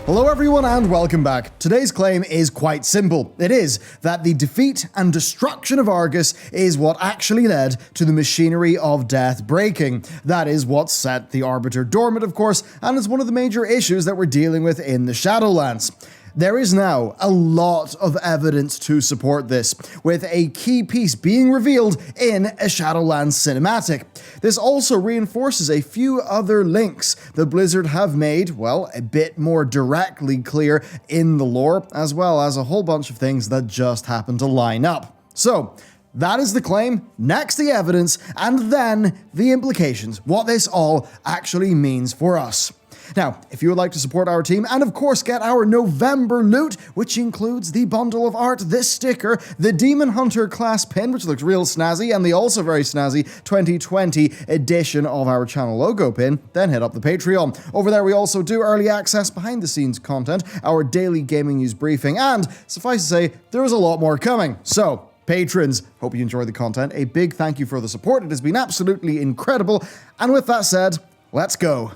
Hello everyone and welcome back. Today's claim is quite simple. It is that the defeat and destruction of Argus is what actually led to the machinery of death breaking. That is what set the Arbiter dormant, of course, and is one of the major issues that we're dealing with in the Shadowlands. There is now a lot of evidence to support this, with a key piece being revealed in a Shadowlands cinematic. This also reinforces a few other links that Blizzard have made, well, a bit more directly clear in the lore, as well as a whole bunch of things that just happen to line up. So, that is the claim, next the evidence, and then the implications, what this all actually means for us. Now, if you would like to support our team and of course get our November loot, which includes the bundle of art, this sticker, the Demon Hunter class pin, which looks real snazzy, and the also very snazzy 2020 edition of our channel logo pin, then hit up the Patreon. Over there we also do early access behind the scenes content, our daily gaming news briefing, and suffice to say, there is a lot more coming. So, patrons, hope you enjoy the content. A big thank you for the support. It has been absolutely incredible. And with that said, let's go.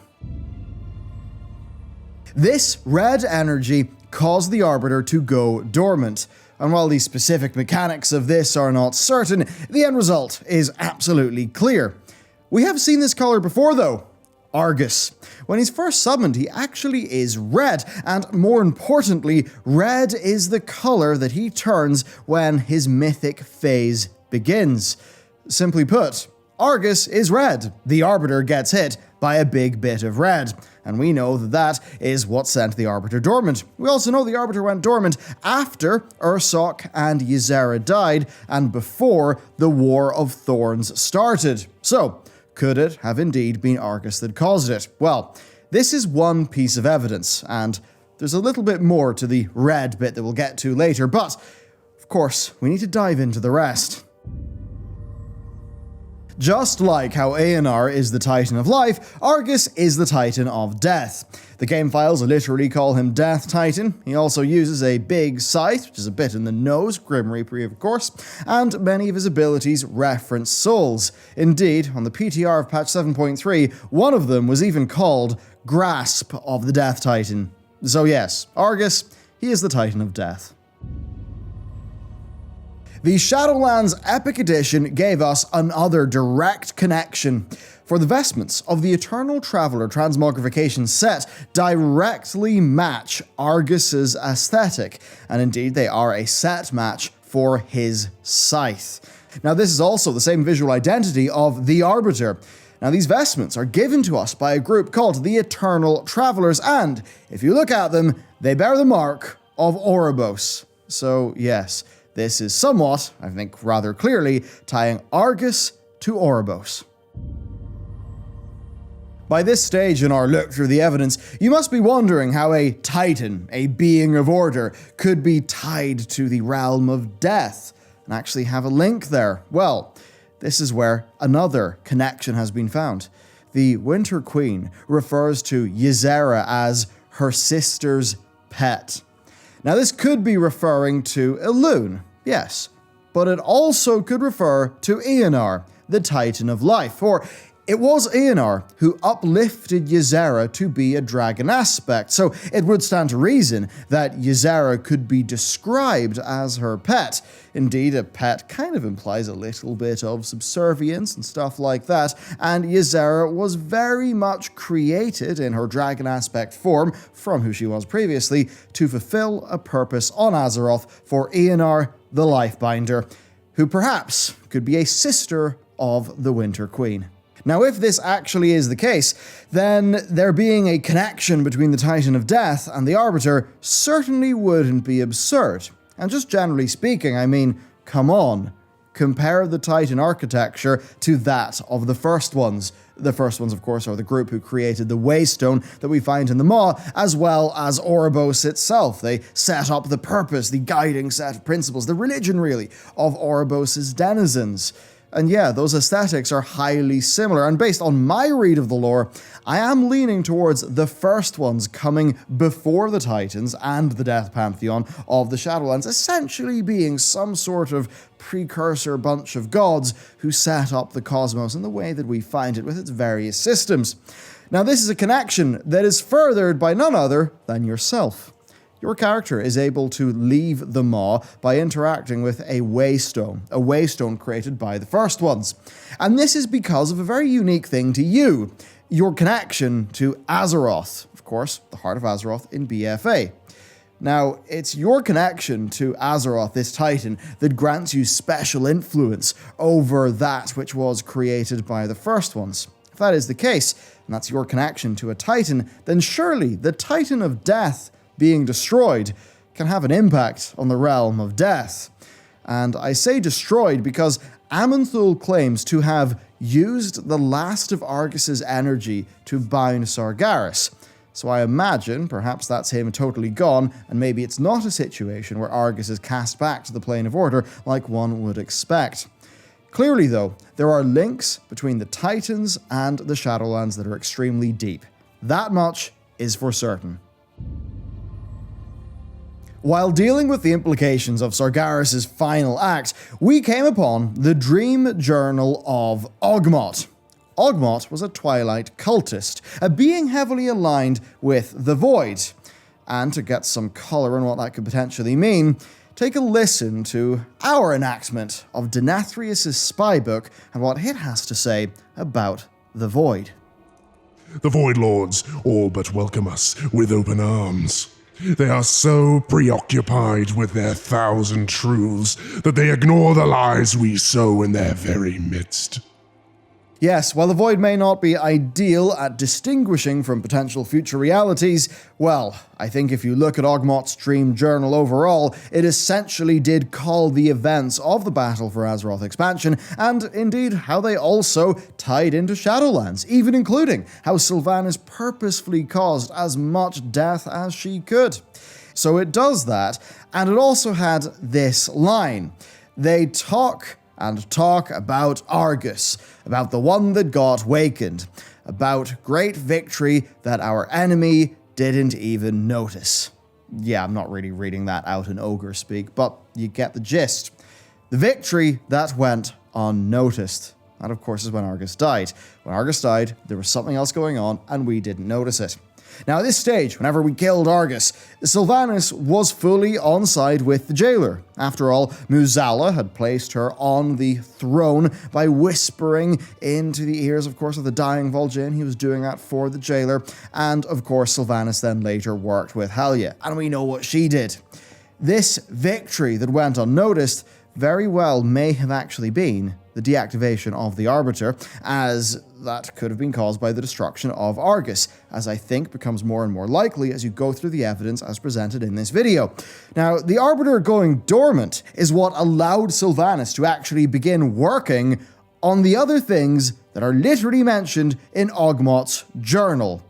This red energy caused the Arbiter to go dormant, and while the specific mechanics of this are not certain, the end result is absolutely clear. We have seen this color before though, Argus. When he's first summoned, he actually is red, and more importantly, red is the color that he turns when his mythic phase begins. Simply put, Argus is red. The Arbiter gets hit by a big bit of red. And we know that that is what sent the Arbiter dormant. We also know the Arbiter went dormant after Ursoc and Ysera died, and before the War of Thorns started. So, could it have indeed been Argus that caused it? Well, this is one piece of evidence, and there's a little bit more to the red bit that we'll get to later, but, of course, we need to dive into the rest. Just like how Aeonar is the Titan of Life, Argus is the Titan of Death. The game files literally call him Death Titan. He also uses a big scythe, which is a bit in the nose, Grim Reaper of course, and many of his abilities reference souls. Indeed, on the PTR of patch 7.3, one of them was even called Grasp of the Death Titan. So yes, Argus, he is the Titan of Death. The Shadowlands Epic Edition gave us another direct connection, for the Vestments of the Eternal Traveler Transmogrification set directly match Argus's aesthetic, and indeed they are a set match for his scythe. Now this is also the same visual identity of the Arbiter. Now these vestments are given to us by a group called the Eternal Travelers, and if you look at them, they bear the mark of Oribos. So yes, this is somewhat, I think rather clearly, tying Argus to Oribos. By this stage in our look through the evidence, you must be wondering how a Titan, a being of order, could be tied to the realm of death, and actually have a link there. Well, this is where another connection has been found. The Winter Queen refers to Ysera as her sister's pet. Now this could be referring to Elune, yes, but it also could refer to Aeonar, the Titan of Life, for it was Aeonar who uplifted Ysera to be a dragon aspect, so it would stand to reason that Ysera could be described as her pet. Indeed, a pet kind of implies a little bit of subservience and stuff like that, and Ysera was very much created in her dragon aspect form, from who she was previously, to fulfill a purpose on Azeroth for Aeonar the Lifebinder, who perhaps could be a sister of the Winter Queen. Now, if this actually is the case, then there being a connection between the Titan of Death and the Arbiter certainly wouldn't be absurd. And just generally speaking, I mean, come on. Compare the Titan architecture to that of the first ones. The first ones, of course, are the group who created the Waystone that we find in the Maw, as well as Oribos itself. They set up the purpose, the guiding set of principles, the religion, really, of Oribos' denizens. And yeah, those aesthetics are highly similar, and based on my read of the lore, I am leaning towards the first ones coming before the Titans and the Death Pantheon of the Shadowlands, essentially being some sort of precursor bunch of gods who set up the cosmos in the way that we find it with its various systems. Now, this is a connection that is furthered by none other than yourself. Your character is able to leave the Maw by interacting with a waystone created by the First Ones. And this is because of a very unique thing to you, your connection to Azeroth. Of course, the heart of Azeroth in BFA. Now, it's your connection to Azeroth, this Titan, that grants you special influence over that which was created by the First Ones. If that is the case, and that's your connection to a Titan, then surely the Titan of Death being destroyed can have an impact on the realm of death. And I say destroyed because Aman'Thul claims to have used the last of Argus's energy to bind Sargeras. So I imagine perhaps that's him totally gone, and maybe it's not a situation where Argus is cast back to the Plane of Order like one would expect. Clearly, though, there are links between the Titans and the Shadowlands that are extremely deep. That much is for certain. While dealing with the implications of Sargeras' final act, we came upon the Dream Journal of Ogmot. Ogmot was a Twilight cultist, a being heavily aligned with the Void. And to get some colour on what that could potentially mean, take a listen to our enactment of Denathrius' spy book and what it has to say about the Void. The Void Lords all but welcome us with open arms. They are so preoccupied with their 1,000 truths that they ignore the lies we sow in their very midst. Yes, while the Void may not be ideal at distinguishing from potential future realities, well, I think if you look at Ogmot's Dream Journal overall, it essentially did call the events of the Battle for Azeroth expansion, and indeed how they also tied into Shadowlands, even including how Sylvanas purposefully caused as much death as she could. So it does that, and it also had this line. They talk about Argus, about the one that got wakened, about great victory that our enemy didn't even notice. Yeah, I'm not really reading that out in ogre speak, but you get the gist. The victory that went unnoticed. That, of course, is when Argus died. When Argus died, there was something else going on, and we didn't notice it. Now, at this stage, whenever we killed Argus, Sylvanas was fully on side with the Jailer. After all, Muzala had placed her on the throne by whispering into the ears, of course, of the dying Vol'jin. He was doing that for the Jailer. And, of course, Sylvanas then later worked with Helya. And we know what she did. This victory that went unnoticed very well may have actually been the deactivation of the Arbiter, as that could have been caused by the destruction of Argus, as I think becomes more and more likely as you go through the evidence as presented in this video. Now, the Arbiter going dormant is what allowed Sylvanas to actually begin working on the other things that are literally mentioned in Ogmot's journal.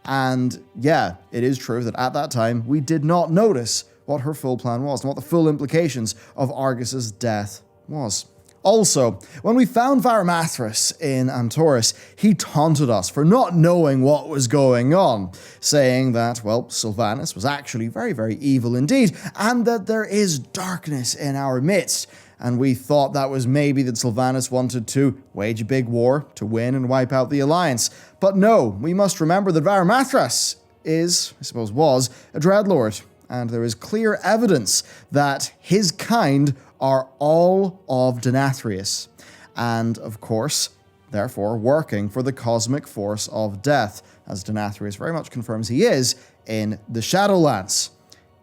And yeah, it is true that at that time we did not notice what her full plan was and what the full implications of Argus's death was. Also, when we found Varamathras in Antorus, he taunted us for not knowing what was going on, saying that, well, Sylvanas was actually very, very evil indeed, and that there is darkness in our midst. And we thought that was maybe that Sylvanas wanted to wage a big war to win and wipe out the Alliance. But no, we must remember that Varamathras was, a Dreadlord, and there is clear evidence that his kind are all of Denathrius, and of course, therefore working for the cosmic force of death, as Denathrius very much confirms he is in the Shadowlands.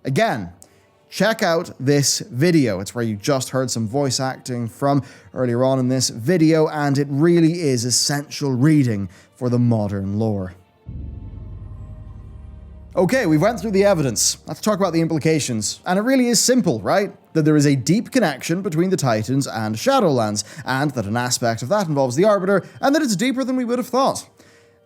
Again, check out this video. It's where you just heard some voice acting from earlier on in this video, and it really is essential reading for the modern lore. Okay, we went through the evidence. Let's talk about the implications. And it really is simple, right? That there is a deep connection between the Titans and Shadowlands, and that an aspect of that involves the Arbiter, and that it's deeper than we would have thought.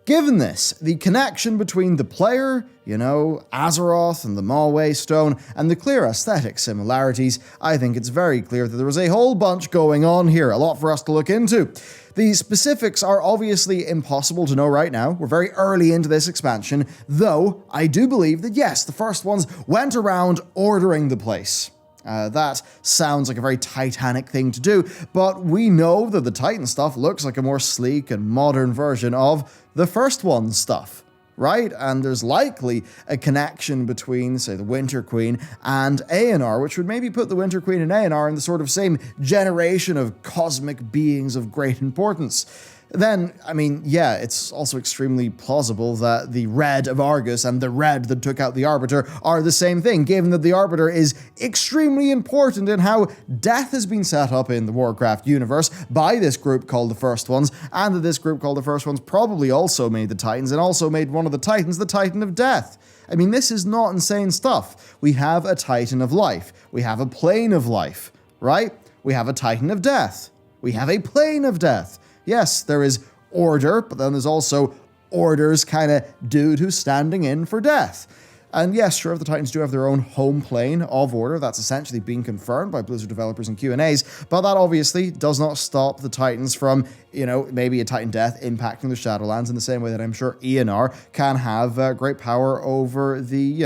Given this, the connection between the player, Azeroth and the Maw Stone, and the clear aesthetic similarities, I think it's very clear that there was a whole bunch going on here, a lot for us to look into. The specifics are obviously impossible to know right now. We're very early into this expansion, though I do believe that yes, the First Ones went around ordering the place. That sounds like a very Titanic thing to do, but we know that the Titan stuff looks like a more sleek and modern version of the First One stuff, right? And there's likely a connection between, say, the Winter Queen and Aenar, which would maybe put the Winter Queen and Aenar in the sort of same generation of cosmic beings of great importance. Then, I mean, yeah, it's also extremely plausible that the Red of Argus and the Red that took out the Arbiter are the same thing, given that the Arbiter is extremely important in how death has been set up in the Warcraft universe by this group called the First Ones, and that this group called the First Ones probably also made the Titans, and also made one of the Titans the Titan of Death. I mean, this is not insane stuff. We have a Titan of Life. We have a Plane of Life, right? We have a Titan of Death. We have a Plane of Death. Yes, there is order, but then there's also Order's kind of dude who's standing in for death. And yes, sure, the Titans do have their own home plane of Order. That's essentially been confirmed by Blizzard developers in Q&As, but that obviously does not stop the Titans from, maybe a Titan death impacting the Shadowlands in the same way that I'm sure Aenar can have great power over the,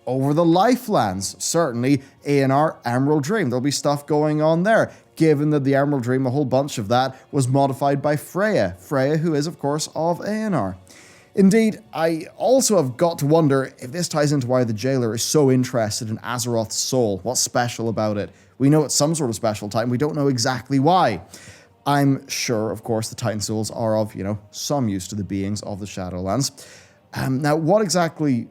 over the Lifelands. Certainly, Aenar, Emerald Dream. There'll be stuff going on there, given that the Emerald Dream, a whole bunch of that, was modified by Freya. Freya, who is, of course, of Aenar. Indeed, I also have got to wonder if this ties into why the Jailer is so interested in Azeroth's soul. What's special about it? We know it's some sort of special Titan. We don't know exactly why. I'm sure, of course, the Titan souls are of, some use to the beings of the Shadowlands. Now, what exactly,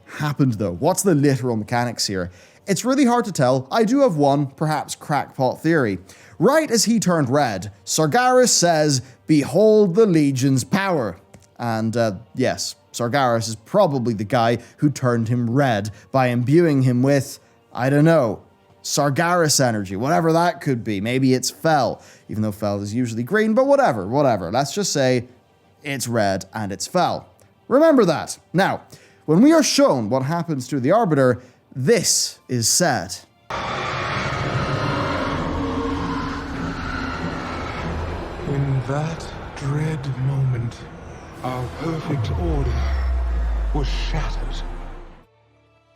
happened, though? What's the literal mechanics here? It's really hard to tell. I do have one, perhaps crackpot theory. Right as he turned red, Sargeras says, "Behold the Legion's power." And yes, Sargeras is probably the guy who turned him red by imbuing him with, I don't know, Sargeras energy, whatever that could be. Maybe it's Fel, even though Fel is usually green, but whatever. Let's just say it's red and it's Fel. Remember that. Now, when we are shown what happens to the Arbiter, this is said. In that dread moment, our perfect order was shattered.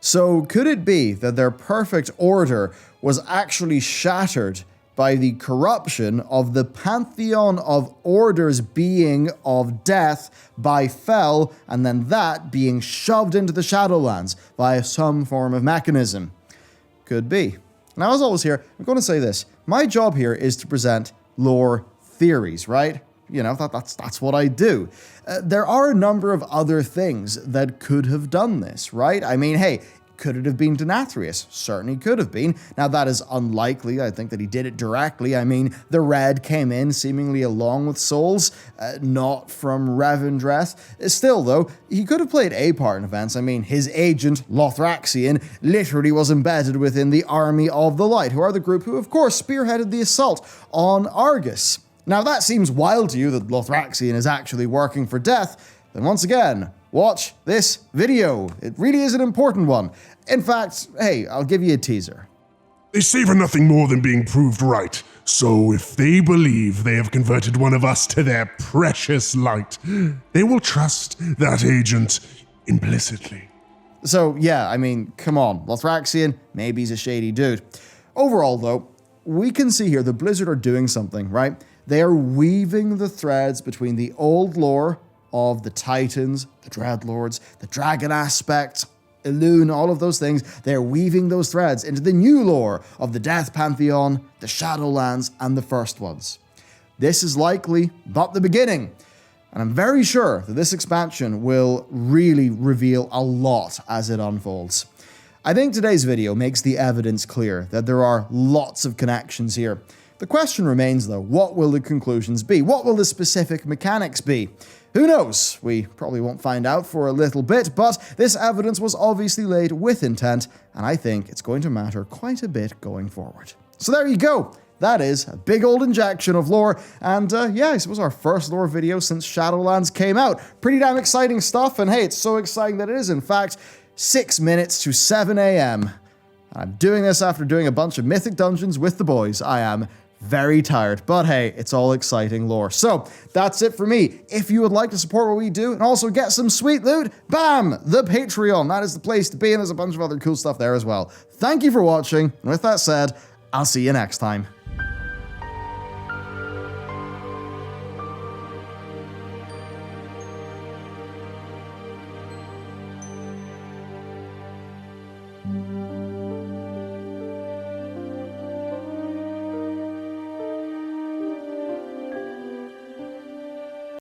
So could it be that their perfect order was actually shattered by the corruption of the pantheon of orders being of death by Fel, and then that being shoved into the Shadowlands by some form of mechanism? Could be. Now, as always here, I'm going to say this. My job here is to present lore theories, right? That's what I do. There are a number of other things that could have done this, right? I mean, hey, could it have been Denathrius? Certainly could have been. Now, that is unlikely. I think that he did it directly. I mean, the Red came in seemingly along with Souls, not from Revendreth. Still, though, he could have played a part in events. I mean, his agent, Lothraxion, literally was embedded within the Army of the Light, who are the group who, of course, spearheaded the assault on Argus. Now, if that seems wild to you that Lothraxion is actually working for Death, then once again, watch this video. It really is an important one. In fact, hey, I'll give you a teaser. They savor nothing more than being proved right. So if they believe they have converted one of us to their precious light, they will trust that agent implicitly. So yeah, I mean, come on. Lothraxion, maybe he's a shady dude. Overall, though, we can see here that Blizzard are doing something, right? They are weaving the threads between the old lore of the Titans, the Dreadlords, the Dragon aspect, Elune, all of those things. They're weaving those threads into the new lore of the Death Pantheon, the Shadowlands, and the First Ones. This is likely but the beginning, and I'm very sure that this expansion will really reveal a lot as it unfolds. I think today's video makes the evidence clear that there are lots of connections here. The question remains, though, what will the conclusions be? What will the specific mechanics be? Who knows? We probably won't find out for a little bit, but this evidence was obviously laid with intent, and I think it's going to matter quite a bit going forward. So there you go. That is a big old injection of lore, and yeah, I suppose our first lore video since Shadowlands came out. Pretty damn exciting stuff, and hey, it's so exciting that it is, in fact, 6 minutes to 7 a.m. I'm doing this after doing a bunch of Mythic Dungeons with the boys. I am very tired, but hey, it's all exciting lore. So that's it for me. If you would like to support what we do and also get some sweet loot, bam, the Patreon. That is the place to be, and there's a bunch of other cool stuff there as well. Thank you for watching, and with that said, I'll see you next time.